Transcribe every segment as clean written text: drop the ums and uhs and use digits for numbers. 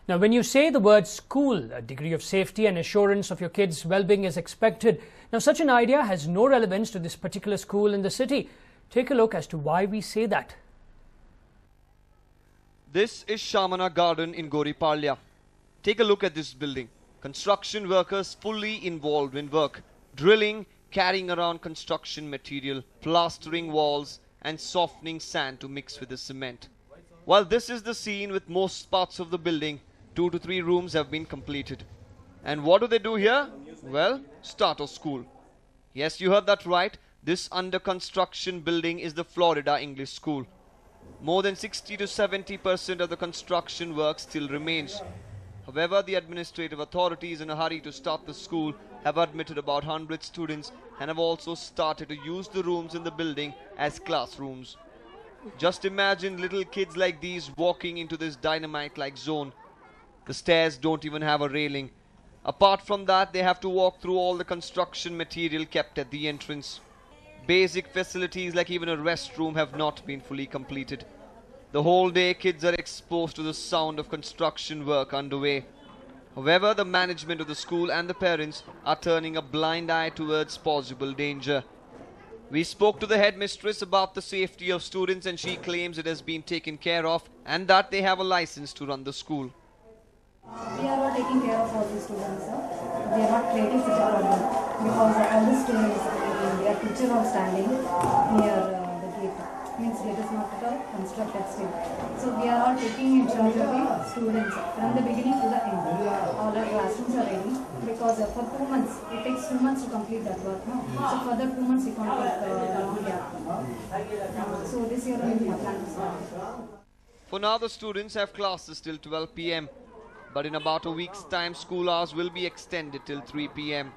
Now, when you say the word school, a degree of safety and assurance of your kids' well-being is expected. Now, such an idea has no relevance to this particular school in the city. Take a look as to why we say that. This is Shamana Garden in Goriparlia. Take a look at this building. Construction workers fully involved in work. Drilling, carrying around construction material, plastering walls and softening sand to mix with the cement. While this is the scene with most parts of the building, 2 to 3 rooms have been completed. And what do they do here? Well, start a school. Yes, you heard that right. This under construction building is the Florida English School. More than 60 to 70% of the construction work still remains. However, the administrative authorities in a hurry to start the school have admitted about 100 students and have also started to use the rooms in the building as classrooms. Just imagine little kids like these walking into this dynamite-like zone. The stairs don't even have a railing. Apart from that, they have to walk through all the construction material kept at the entrance. Basic facilities like even a restroom have not been fully completed. The whole day, kids are exposed to the sound of construction work underway. However, the management of the school and the parents are turning a blind eye towards possible danger. We spoke to the headmistress about the safety of students and she claims it has been taken care of and that they have a license to run the school. We are not taking care of all the students, sir. We are not creating such a problem because all the students, their teacher are standing near the gate. Means it is not at all constructed still. So we are all taking in charge of the students from the beginning to the end. All our classrooms are ready because for 2 months, it takes 2 months to complete that work. No? So further 2 months we can't take long gap. So this year we have planned to start. For now, the students have classes till 12 p.m. But in about a week's time, school hours will be extended till 3 p.m.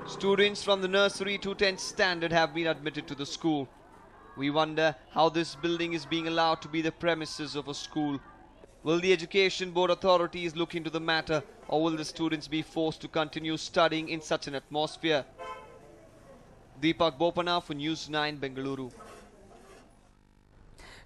Students from the nursery to 10th standard have been admitted to the school. We wonder how this building is being allowed to be the premises of a school. Will the education board authorities look into the matter or will the students be forced to continue studying in such an atmosphere? Deepak Bopana for News9 Bengaluru.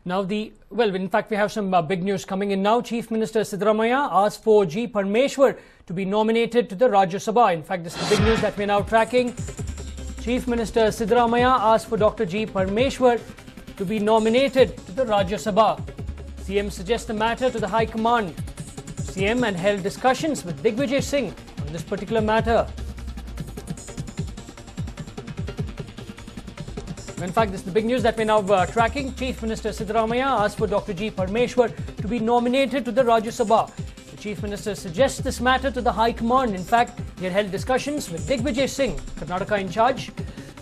Now, in fact, we have some big news coming in now. Chief Minister Siddaramaiah asked for G. Parmeshwar to be nominated to the Rajya Sabha. In fact, this is the big news that we're now tracking. Chief Minister Siddaramaiah asked for Dr. G. Parmeshwar to be nominated to the Rajya Sabha. CM suggests the matter to the High Command. CM and held discussions with Digvijay Singh on this particular matter. In fact, this is the big news that we're now tracking. Chief Minister Siddaramaiah asked for Dr. G. Parmeshwar to be nominated to the Rajya Sabha. The Chief Minister suggests this matter to the High Command. In fact, he had held discussions with Digvijay Singh, Karnataka in charge,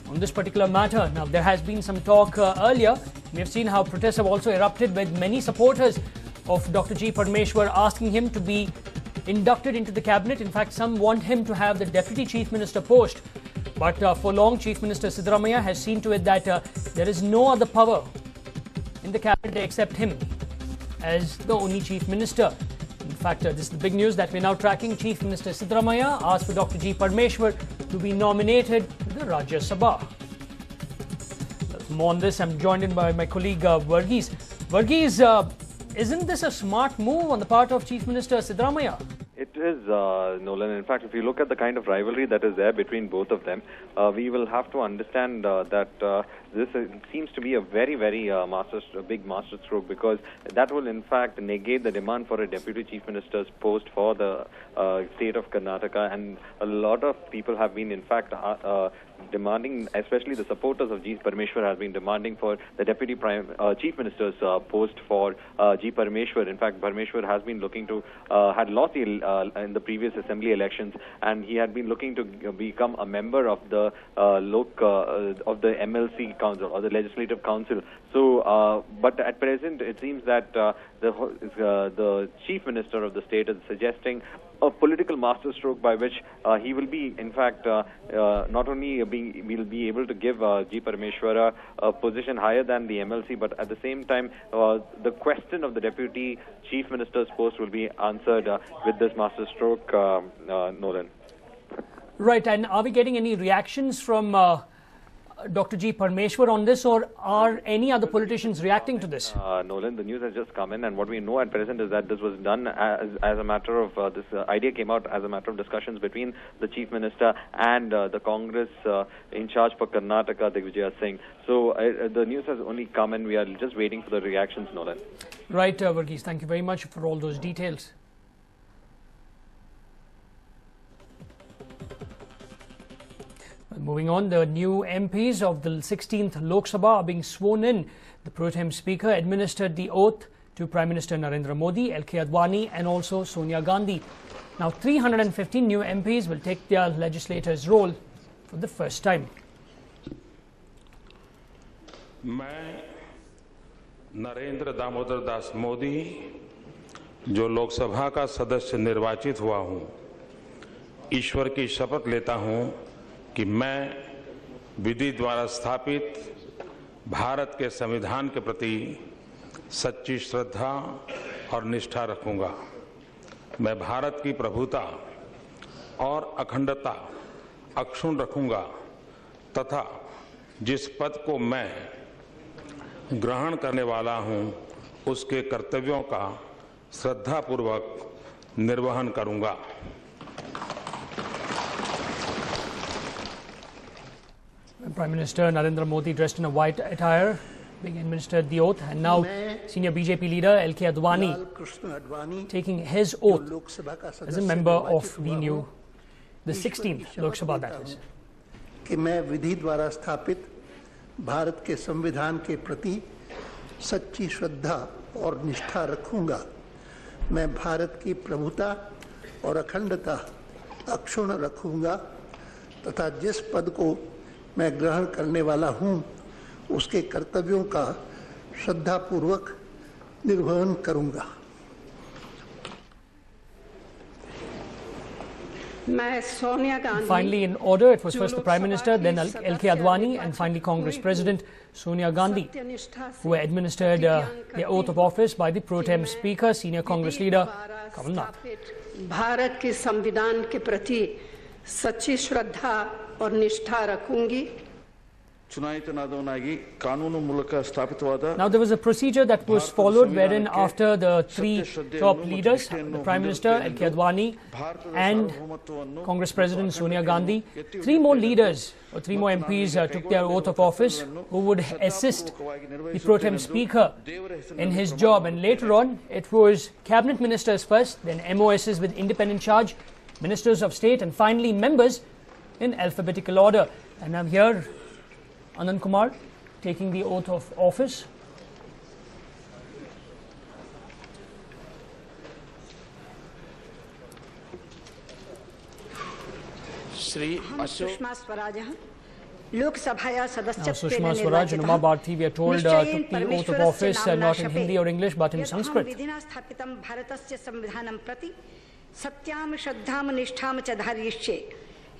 on this particular matter. Now, there has been some talk earlier. We have seen how protests have also erupted with many supporters of Dr. G. Parmeshwar asking him to be inducted into the cabinet. In fact, some want him to have the Deputy Chief Minister post. But for long, Chief Minister Siddaramaiah has seen to it that there is no other power in the cabinet except him as the only Chief Minister. In fact, this is the big news that we're now tracking. Chief Minister Siddaramaiah asked for Dr. G. Parmeshwar to be nominated to the Rajya Sabha. More on this, I'm joined in by my colleague Varghese. Varghese, isn't this a smart move on the part of Chief Minister Siddaramaiah? It is, Nolan. In fact, if you look at the kind of rivalry that is there between both of them, we will have to understand that this seems to be a very, very big masterstroke, because that will in fact negate the demand for a Deputy Chief Minister's post for the state of Karnataka, and a lot of people have been in fact demanding, especially the supporters of G. Parmeshwar have been demanding for the Deputy Chief Minister's post for G. Parmeshwar. In fact, Parmeshwar has been looking to, had lost in the previous assembly elections, and he had been looking to become a member of the of the MLC Council or the Legislative Council. So, but at present, it seems that the Chief Minister of the state is suggesting a political masterstroke by which he will be, in fact, not only will be able to give G. Parmeshwar a position higher than the MLC, but at the same time, the question of the Deputy Chief Minister's post will be answered with this masterstroke, Nolan. Right, and are we getting any reactions from Dr. G. Parmeshwar on this, or are any other politicians reacting to this? Nolan, the news has just come in, and what we know at present is that this was done as a matter of, this idea came out as a matter of discussions between the Chief Minister and the Congress in charge for Karnataka, Digvijaya Singh. So the news has only come in. We are just waiting for the reactions, Nolan. Right, Varghese, thank you very much for all those details. Moving on, the new MPs of the 16th Lok Sabha are being sworn in. The pro tem speaker administered the oath to Prime Minister Narendra Modi, L.K. Advani and also Sonia Gandhi. Now 315 new MPs will take their legislators' role for the first time. मैं नरेंद्र दामोदर दास मोदी जो लोकसभा का सदस्य निर्वाचित हुआ हूं, ईश्वर की शपथ लेता हूं कि मैं विधि द्वारा स्थापित भारत के संविधान के प्रति सच्ची श्रद्धा और निष्ठा रखूंगा। मैं भारत की प्रभुता और अखंडता अक्षुण्ण रखूंगा तथा जिस पद को मैं ग्रहण करने वाला हूं उसके कर्तव्यों का श्रद्धापूर्वक निर्वहन करूंगा। Prime Minister Narendra Modi, dressed in a white attire, being administered the oath, and now senior BJP leader L.K. Advani taking his oath as a member of the 16th Lok Sabha, that is. कि मैं विधि द्वारा स्थापित भारत के संविधान के प्रति सच्ची श्रद्धा और निष्ठा रखूंगा। मैं भारत की प्रभुता और अखंडता अक्षुण्ण रखूंगा तथा जिस पद को मैं ग्रहण करने वाला हूं उसके कर्तव्यों का श्रद्धापूर्वक निर्वहन करूंगा। Finally, in order, it was first the Prime Minister, then L.K. Advani, and finally Congress President Sonia Gandhi, who were administered their oath of office by the pro tem Speaker, senior Congress leader Kamal Nath. Bharat के संविधान के प्रति सच्ची श्रद्धा और निष्ठा रखूंगी। Now there was a procedure that was followed wherein after the three top leaders, the Prime Minister L.K. Advani and Congress President Sonia Gandhi, three more leaders or three more MPs took their oath of office who would assist the pro tem speaker in his job, and later on it was cabinet ministers first, then MOSs with independent charge, ministers of state, and finally members in alphabetical order. And I'm here Anand Kumar taking the oath of office. Sushma Swaraj and Uma Bharti, we are told, took the oath of office not in Hindi or English but in Sanskrit. सत्याम श्रद्धाम निष्ठाम च धारयिष्ये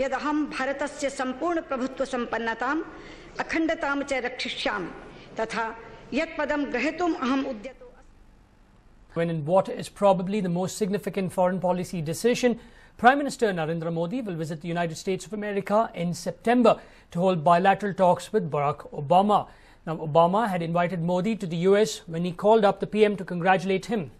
यदहम भारतस्य संपूर्ण प्रभुत्व संपन्नताम अखंडताम च रक्षिष्यामि तथा यत्पदं ग्रहीतुम् अहम उद्यतो। When in what is probably the most significant foreign policy decision, Prime Minister Narendra Modi will visit the United States of America in September to hold bilateral talks with Barack Obama. Now, Obama had invited Modi to the US when he called up the PM to congratulate him.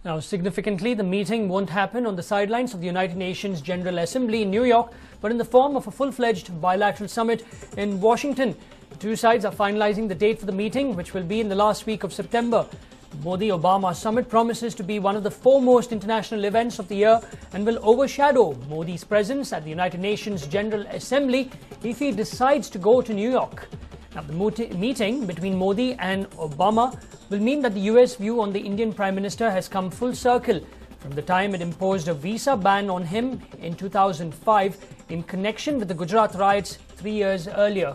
Now, significantly, the meeting won't happen on the sidelines of the United Nations General Assembly in New York, but in the form of a full-fledged bilateral summit in Washington. The two sides are finalizing the date for the meeting, which will be in the last week of September. The Modi-Obama summit promises to be one of the foremost international events of the year and will overshadow Modi's presence at the United Nations General Assembly if he decides to go to New York. Now, the meeting between Modi and Obama will mean that the US view on the Indian Prime Minister has come full circle from the time it imposed a visa ban on him in 2005 in connection with the Gujarat riots 3 years earlier.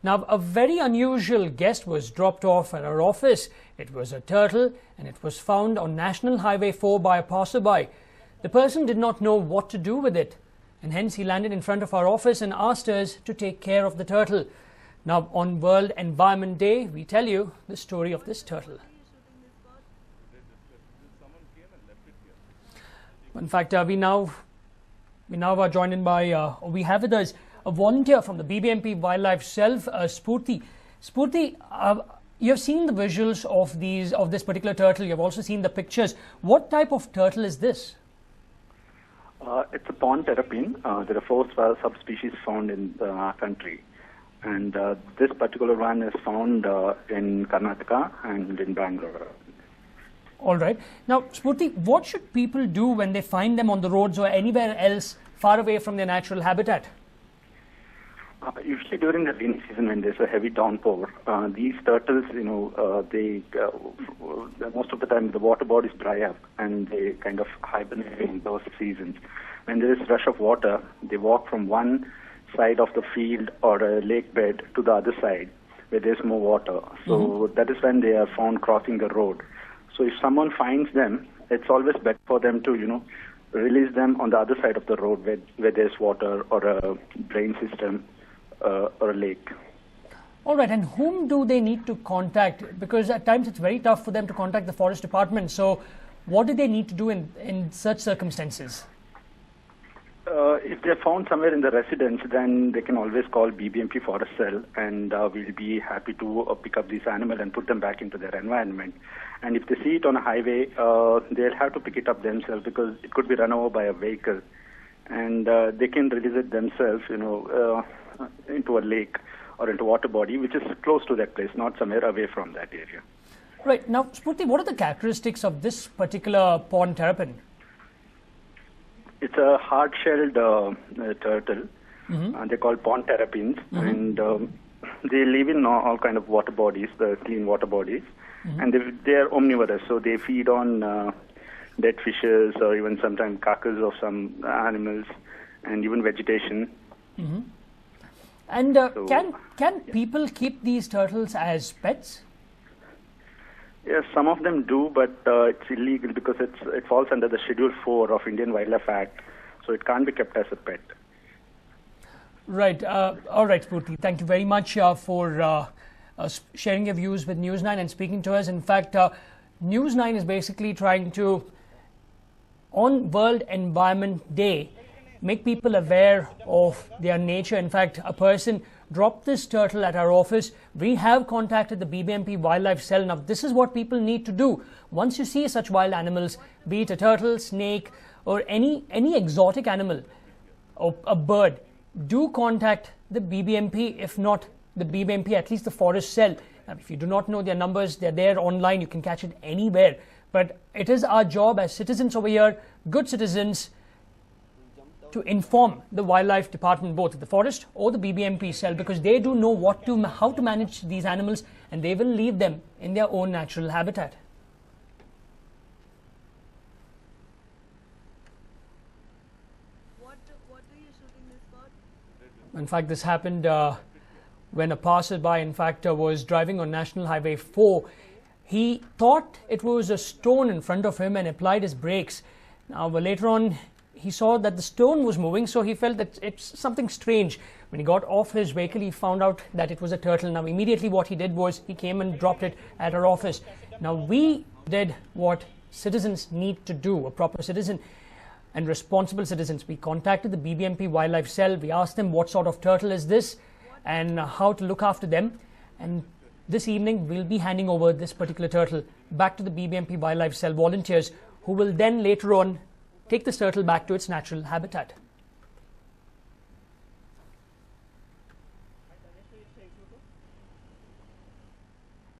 Now, a very unusual guest was dropped off at our office. It was a turtle, and it was found on National Highway 4 by a passerby. The person did not know what to do with it, and hence he landed in front of our office and asked us to take care of the turtle. Now, on World Environment Day, we tell you the story of this turtle. In fact, we now are joined in by, we have with us a volunteer from the BBMP Wildlife Cell, Spurti. Spurti, you have seen the visuals of this particular turtle. You have also seen the pictures. What type of turtle is this? It's a pond terrapin. There are 4 subspecies found in our country. And this particular one is found in Karnataka and in Bangalore. All right. Now, Spurti, what should people do when they find them on the roads or anywhere else far away from their natural habitat? Usually during the rainy season when there's a heavy downpour, these turtles, most of the time the water bodies dry up and they kind of hibernate in those seasons. When there is rush of water, they walk from one side of the field or a lake bed to the other side where there's more water. So that is when they are found crossing the road. So if someone finds them, it's always better for them to, release them on the other side of the road where there's water or a drain system or a lake. All right, and whom do they need to contact? Because at times it's very tough for them to contact the forest department. So what do they need to do in such circumstances? If they're found somewhere in the residence, then they can always call BBMP Forest Cell, and we'll be happy to pick up these animals and put them back into their environment. And if they see it on a highway, they'll have to pick it up themselves because it could be run over by a vehicle, and they can release it themselves, into a lake or into a water body, which is close to that place, not somewhere away from that area. Right. Now, Spurti, what are the characteristics of this particular pond terrapin? It's a hard-shelled turtle. They're called pond terrapins, and they live in all kind of water bodies, the clean water bodies, and they are omnivorous, so they feed on dead fishes or even sometimes carcass of some animals and even vegetation. And can people keep these turtles as pets? Yes, some of them do, but it's illegal because it falls under the Schedule 4 of Indian Wildlife Act, so it can't be kept as a pet. Right. All right, Spurti. Thank you very much for sharing your views with News9 and speaking to us. In fact, News9 is basically trying to, on World Environment Day, make people aware of their nature. In fact, a person dropped this turtle at our office. We have contacted the BBMP Wildlife Cell. Now, this is what people need to do. Once you see such wild animals, be it a turtle, snake, or any exotic animal, or a bird, do contact the BBMP. If not the BBMP, at least the Forest Cell. Now, if you do not know their numbers, they're there online. You can catch it anywhere. But it is our job as citizens over here, good citizens, to inform the wildlife department, both the forest or the BBMP cell, because they do know how to manage these animals, and they will leave them in their own natural habitat. What are you shooting this for? In fact, this happened when a passerby, in fact, was driving on National Highway 4. He thought it was a stone in front of him and applied his brakes. Now, later on, he saw that the stone was moving, so he felt that it's something strange. When he got off his vehicle, he found out that it was a turtle. Now, immediately what he did was he came and dropped it at our office. Now, we did what citizens need to do, a proper citizen and responsible citizens. We contacted the BBMP Wildlife Cell. We asked them what sort of turtle is this and how to look after them. And this evening, we'll be handing over this particular turtle back to the BBMP Wildlife Cell volunteers, who will then later on take this turtle back to its natural habitat.